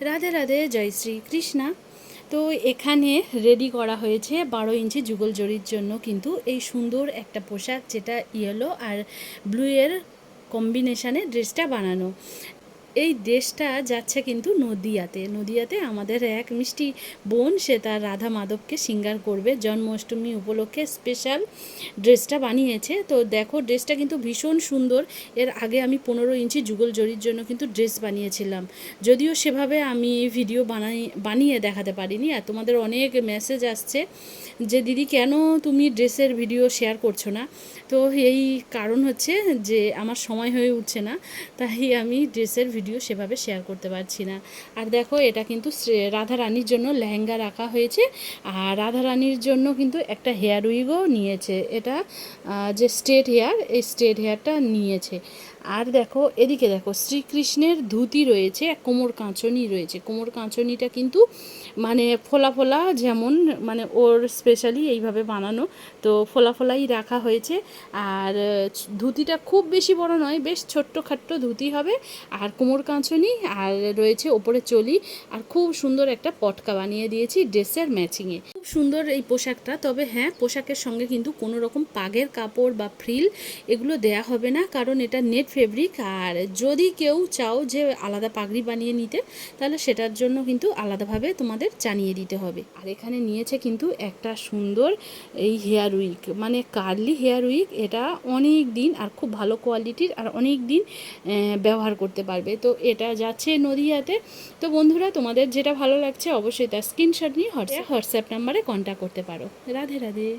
রাধে রাধে, জয় শ্রী কৃষ্ণা। তো এখানে রেডি করা হয়েছে 12 ইঞ্চি যুগল জরির জন্য কিন্তু এই সুন্দর একটা পোশাক, যেটা ইয়েলো আর ব্লু এর কম্বিনেশানে ড্রেসটা বানানো। এই ড্রেসটা যাচ্ছে কিন্তু নদিয়াতে আমাদের এক মিষ্টি বোন, সে তার রাধা মাধবকে সিঙ্গার করবে জন্মাষ্টমী উপলক্ষে স্পেশাল ড্রেসটা বানিয়েছে। তো দেখো, ড্রেসটা কিন্তু ভীষণ সুন্দর। এর আগে আমি 15 ইঞ্চি যুগল জরির জন্য কিন্তু ড্রেস বানিয়েছিলাম, যদিও সেভাবে আমি ভিডিও বানিয়ে দেখাতে পারিনি। আর তোমাদের অনেক মেসেজ আসছে যে দিদি কেন তুমি ড্রেসের ভিডিও শেয়ার করছো না। তো এই কারণ হচ্ছে যে আমার সময় হয়ে উঠছে না, তাই আমি ড্রেসের ভিডিও সেভাবে শেয়ার করতে পারছি না। আর দেখো, এটা কিন্তু রাধা রানীর জন্য লেহেঙ্গা রাখা হয়েছে, আর রাধা রানীর জন্য কিন্তু একটা হেয়ার উইগও নিয়েছে। এটা যে স্ট্রেট হেয়ার, এই স্ট্রেট হেয়ারটা নিয়েছে। আর দেখো, এদিকে দেখো, শ্রীকৃষ্ণের ধুতি রয়েছে, কোমর কাঁচনি রয়েছে। কোমর কাঁচনিটা কিন্তু মানে ফোলা ফোলা, যেমন মানে ওর স্পেশালি এইভাবে বানানো, তো ফোলা ফোলাই রাখা হয়েছে। আর ধুতিটা খুব বেশি বড় নয়, বেশ ছোট্টখাট্ট ধুতি হবে। আর কোমর কাঁচনি, আর রয়েছে ওপরে চলি, আর খুব সুন্দর একটা পটকা বানিয়ে দিয়েছি ড্রেসের ম্যাচিংয়ে। খুব সুন্দর এই পোশাকটা। তবে হ্যাঁ, পোশাকের সঙ্গে কিন্তু কোনো রকম পাগের কাপড় বা ফ্রিল এগুলো দেয়া হবে না, কারণ এটা নেট ফেব্রিক। আর যদি কেউ চাও যে আলাদা পাগড়ি বানিয়ে নিতে, তাহলে সেটার জন্য কিন্তু আলাদাভাবে তোমাদের জানিয়ে দিতে হবে। আর এখানে নিয়েছে কিন্তু একটা সুন্দর এই হেয়ার উইক, মানে কার্লি হেয়ার উইক। এটা অনেক দিন আর খুব ভালো কোয়ালিটির, আর অনেক দিন ব্যবহার করতে পারবে। তো এটা যাচ্ছে নদিয়াতে। তো বন্ধুরা, তোমাদের যেটা ভালো লাগছে অবশ্যই তার স্ক্রিনশট নিয়ে হোয়াটসঅ্যাপ নাম্বারে কন্ট্যাক্ট করতে পারো। রাধে রাধে।